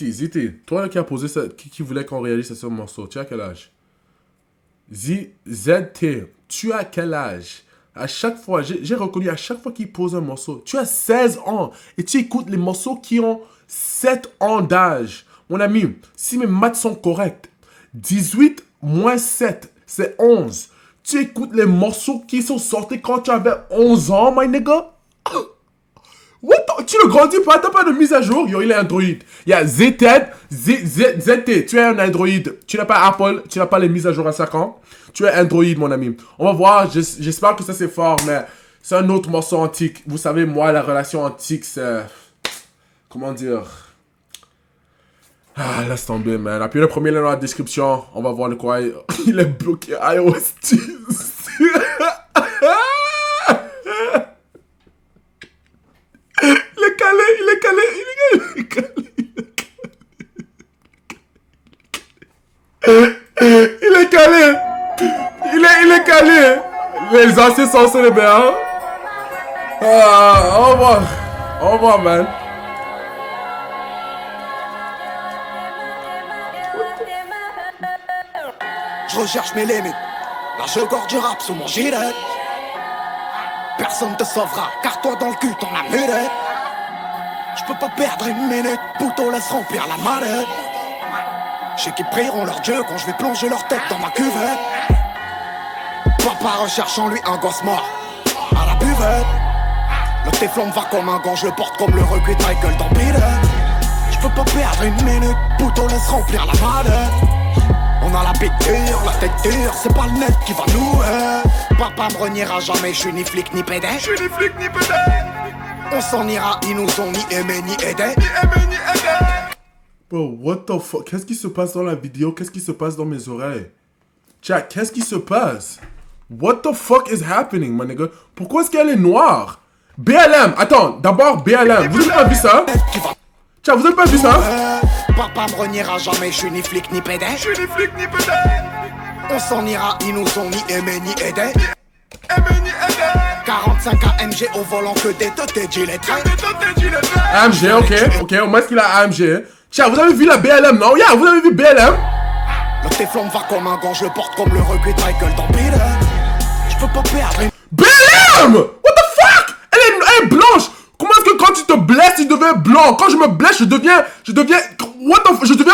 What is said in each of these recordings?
Ziti, toi qui a posé ça, qui voulait qu'on réalise ce morceau, tu as quel âge? ZT, tu as quel âge? À chaque fois, j'ai reconnu à chaque fois qu'il pose un morceau, tu as 16 ans et tu écoutes les morceaux qui ont 7 ans d'âge. Mon ami, si mes maths sont correctes, 18 moins 7, c'est 11. Tu écoutes les morceaux qui sont sortis quand tu avais 11 ans, my nigga? Tu ne grandis pas, t'as pas de mise à jour. Yo, il est Android. Il y a ZT, tu es un Android. Tu n'as pas Apple, tu n'as pas les mises à jour à 5 ans. Tu es Android, mon ami. On va voir, j'espère que ça c'est fort, mais c'est un autre morceau antique. Vous savez, moi, la relation antique, c'est... Comment dire? Ah, laisse tomber, man. Appuyez le premier lien dans la description. On va voir de quoi il est bloqué. iOS 10. Il est calé. Il est calé. Les anciens sont célébres. Au revoir, man. Je recherche mes limites. Là je gorge du rap sous mon gilet. Personne te sauvera, car toi dans le cul t'en as mulet. Je peux pas perdre une minute, pouto laisse remplir la mallette. Je sais qu'ils prieront leur dieu quand je vais plonger leur tête dans ma cuvette. Papa recherche en lui un gosse mort à la buvette. Le téflon va comme un gant, je le porte comme le recuit de Michael dans Billet. Je peux pas perdre une minute, pouto laisse remplir la mallette. On a la bite dure, la tête dure, c'est pas le net qui va nous Papa me reniera jamais, je suis ni flic ni pédé. On s'en ira, ils nous ont ni aimé ni aidé. Bro, what the fuck? Qu'est-ce qui se passe dans la vidéo? Qu'est-ce qui se passe dans mes oreilles? Chat, qu'est-ce qui se passe? What the fuck is happening, my nigga? Pourquoi est-ce qu'elle est noire? BLM, attends, d'abord BLM, vous avez pas vu ça? Chat, vous avez pas vu ça? Papa me reniera jamais, je suis ni flic ni pédé. On s'en ira, ils nous ont ni aimé ni aidé. 45 AMG au volant que des teutés gilettés. AMG, ok, au moins qu'il a AMG. Chat, vous avez vu la BLM, non? Yeah, vous avez vu BLM? Le téflon va comme un gant, je le porte comme le recuit de Michael dans Billet. Je peux pas perdre une... BLM! What the fuck? Elle est blanche! Comment est-ce que quand tu te blesses, tu deviens blanc? Quand je me blesse, je deviens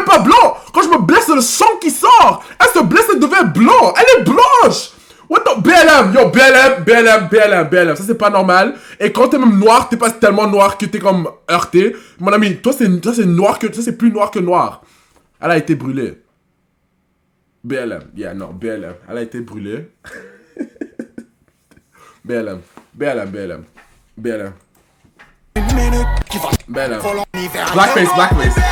pas blanc! Quand je me blesse, c'est le sang qui sort! Elle se blesse, elle devient blanc! Elle est blanche! What the... BLM! Yo, BLM! Ça, c'est pas normal. Et quand t'es même noir, t'es pas tellement noir que t'es comme heurté. Mon ami, toi, c'est noir que... Ça, c'est plus noir que noir. Elle a été brûlée. BLM. Yeah, non, BLM. Elle a été brûlée. BLM. Une minute qui va BLM. volant hiver. Blackface.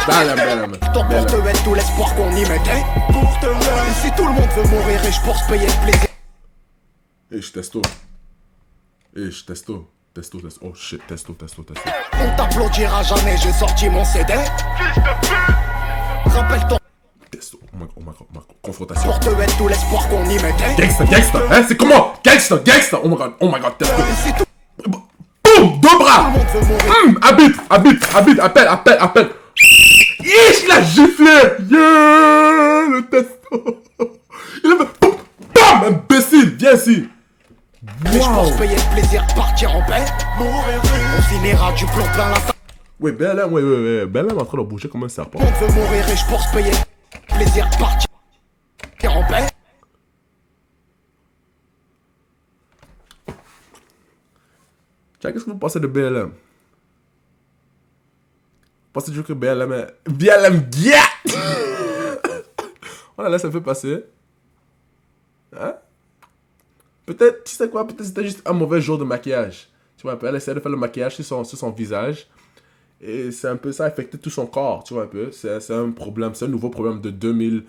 BLM. Ton pour te mettre tout l'espoir qu'on y mettait. Pour te mettre. Et si tout le monde veut mourir et je pour se payer le plaisir. Testo. Oh shit, testo. On t'applaudira jamais, j'ai sorti mon CD. Rappelle-toi. Testo. Oh my god. Confrontation. Pour te mettre tout l'espoir qu'on y mettait. Gangsta. Hein, c'est comment? Gangsta. Oh my god, testo. Et si tout Boum, deux bras. le monde veut mourir. Habite, appelle. Il a giflé. Yeah, le testo. Il a fait boum, bam, imbécile, viens ici. Mais je pense payer le plaisir de partir en paix. On finira du plomb plein la tête. Ouais, BLM est en train de bouger comme un serpent. On veut mourir et je pense payer le plaisir de partir en paix. Qu'est-ce que vous pensez de BLM? Vous pensez toujours que BLM est... BLM, yeah! On la laisse un peu passer. Hein? Peut-être, tu sais quoi? Peut-être c'était juste un mauvais jour de maquillage. Tu vois un peu, elle essaie de faire le maquillage sur son visage. Et c'est un peu ça, a affecté tout son corps, tu vois un peu. C'est un problème, c'est un nouveau problème de 2000...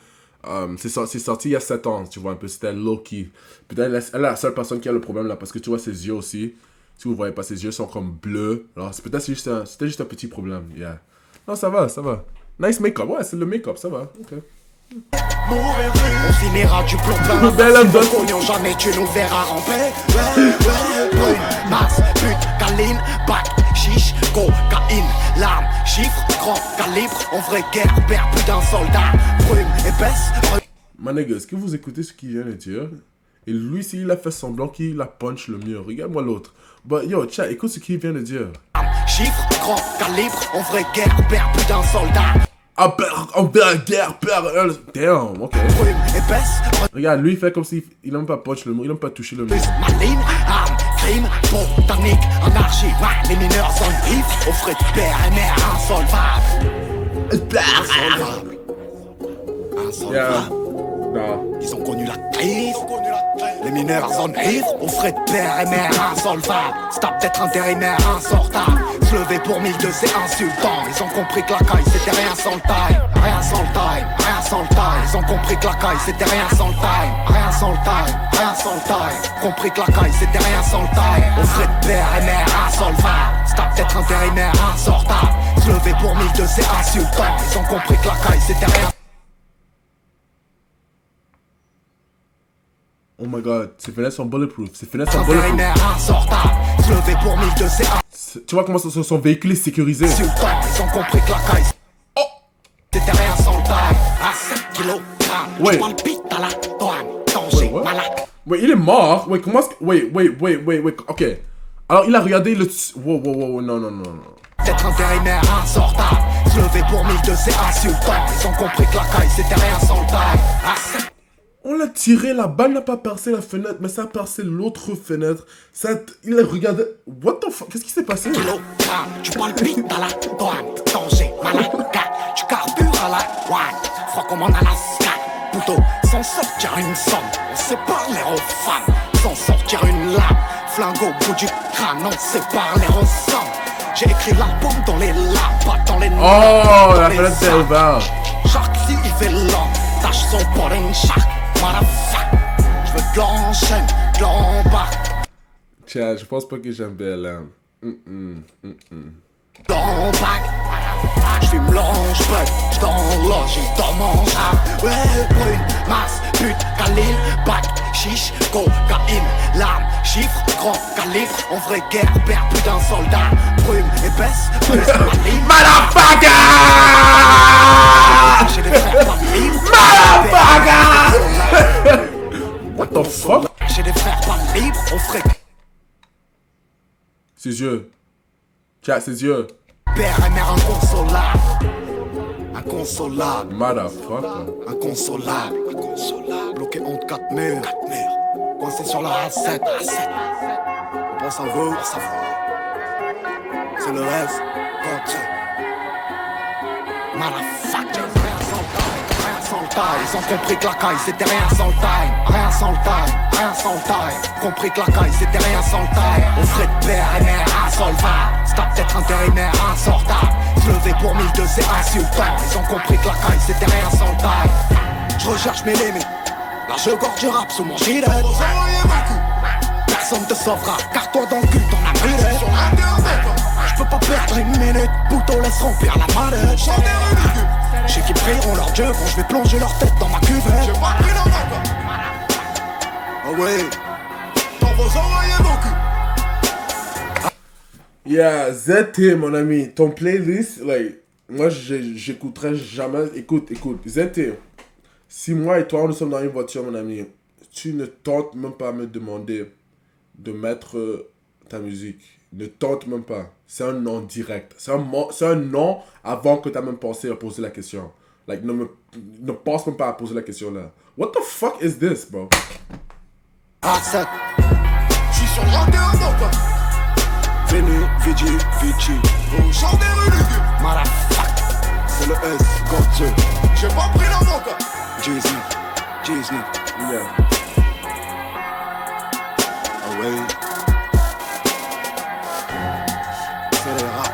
c'est sorti il y a 7 ans, tu vois un peu. C'était low-key. Peut-être elle est la seule personne qui a le problème là, parce que tu vois ses yeux aussi. Si vous voyez pas, ses yeux sont comme bleus. Alors, c'était juste un petit problème. Yeah. Non, ça va. Nice make-up. Ouais, c'est le make-up, ça va. Ok. On finira du plomb plein la BLM donne. Cognon, jamais tu nous verras ramper. Brune, max, pute, câline, bac, chiche, cocaïne, larmes, chiffres, grand calibre, en vraie guerre, perd plus d'un soldat. Brume épaisse. My nigga, est-ce que vous écoutez ce qu'il vient de dire? Et lui, s'il a fait semblant qu'il a punch le mieux. Regarde-moi l'autre. But yo, chat, écoute ce qu'il vient de dire. Chiffre, grand calibre, en vraie guerre, perd plus d'un soldat. En guerre, damn, ok. Brume épaisse. Regarde, lui, il fait comme s'il n'aime pas punch le mot, il n'aime pas toucher le mot. Maline, arme, crime, botanique, anarchie. Ouais, les mineurs sont vifs, au frais de père et mère insolvable. Insolvable. Yeah. Non. Ils ont connu la crise. Les mineurs en ivres, au frais de père et mère insolvable. C'est peut-être intérimaire insortable. Se lever pour 1002 c'est insultant. Ils ont compris que la caille c'était rien sans le time. Rien sans le time, rien sans le time. Ils ont compris que la caille c'était rien sans le time. Rien sans le time, rien sans le time. Compris que la caille c'était rien sans le time. Au frais de père et mère insolvable. C'est peut-être intérimaire insortable. Se lever pour 1002 c'est insultant. Ils ont compris que la caille c'était rien. Oh my god, ces fenêtres sont bulletproof. Ces fenêtres sont bulletproof. Intérimaire insortable. Se lever pour 1002 c'est Tu vois comment son véhicule est sécurisé. insultant. Ils ont compris que la caille c'était rien sans le time. À 7 kilogrammes. Ouais. Je palpite à la douane. Danger, What? malade. Wait, il est mort. Wait, comment est-ce que... Wait. Ok. Alors, il a regardé le... Wow, non. D'être intérimaire insortable. Se lever pour 1002 c'est insultant. Ils ont compris que la caille c'était rien sans le time. À 7 On l'a tiré, la balle n'a pas percé la fenêtre, mais ça a percé l'autre fenêtre. Il a regardé... What the fuck? Qu'est-ce qui s'est passé? kilogrammes. Tu palpites à la douane. Danger, malade. Tu carbures à la douane. Froid comme en Alaska. Plutôt, sans sortir une somme. On sait parler aux femmes. Sans sortir une lame. Flingue au bout du crâne. On sait parler aux hommes. J'ai écrit l'album dans les lames, pas dans les noms. Oh, dans la les fenêtre est sacs. ouverte. Chaque si il fait l'homme. Tâche son bol en chaque. Motherfuck. Je veux de l'enchaîne, de l'embarque. Tiens, je pense pas que j'aime BLM. L'embarque. Je fume l'ange, je t'enloge, je t'en mange. Ouais, brune, masse, pute, calibre, bac, chiche, cocaïne, lame, chiffre, grand calibre. En vraie guerre, perd plus d'un soldat. Brume épaisse, plus maline. Motherfucker! J'ai des frères pas libres. Motherfucker! What the fuck? J'ai des frères pas libres, on ferait Ses yeux. Chat, ses yeux. père et mère inconsolable. Inconsolable, Motherfucker. inconsolable, inconsolable. Bloqué entre 4 murs, coincé sur la A7. On pense à vous, c'est le reste, quand tu... Motherfucker, rien sans le time, rien sans le time. Ils ont compris que la caille c'était rien sans le time. Rien sans le time, rien sans le time. Compris que la caille c'était rien sans le time. On ferait de père et mère insolvable. C'est peut-être intérimaire insortable. Se lever pour 1002 c'est insultant. Ils ont compris que la caille c'était rien sans le time. Je recherche mes limites. Là je gorge du rap sous mon gilet. Personne te sauvera, car toi dans le cul t'en as brûlé. Je peux pas perdre une minute, Bouteau laisse remplir la manette. J'ai qui prieront leur dieu quand je vais plonger leur tête dans ma cuvette. J'ai pas pris la main. Oh ouais, dans vos oreilles mon cul. Yeah, ZT, mon ami. Ton playlist, like, moi, j'écouterai jamais. Écoute. ZT, si moi et toi, nous sommes dans une voiture, mon ami, tu ne tentes même pas à me demander de mettre ta musique. Ne tente même pas. C'est un non direct. C'est un non avant que tu aies même pensé à poser la question. Like, ne pense même pas à poser la question là. What the fuck is this, bro? Ah, ça. J'suis sur le rendez-vous, quoi. Venu, Vici. Au champ des rues, Motherfuck. C'est le S, God. J'ai pas pris la main, quoi. Disney. Yeah. Ah ouais. C'est les rap.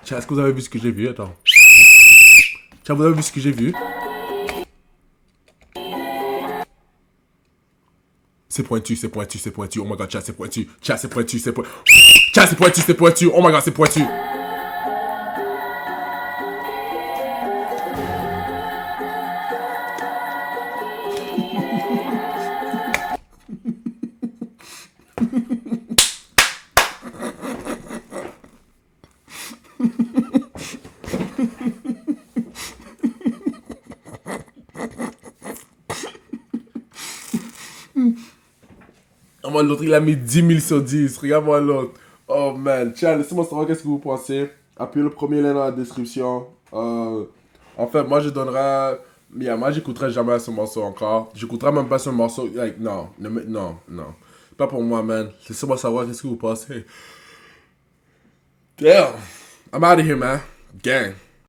Tiens, est-ce que vous avez vu ce que j'ai vu? Attends. Tiens, vous avez vu ce que j'ai vu? C'est pointu. Oh my god, chat, c'est pointu. Oh my god, c'est pointu. Ah, moi, l'autre, il a mis 10 000 sur 10. Regarde-moi l'autre. Oh, man. Tiens, laissez-moi savoir qu'est-ce que vous pensez. Appuyez le premier lien dans la description. En fait, moi, je donnerais... Yeah, moi, j'écouterai jamais ce morceau encore. J'écouterai même pas ce morceau. Like, non. Non. Pas pour moi, man. Laissez-moi savoir qu'est-ce que vous pensez. Damn. I'm out of here, man. Gang.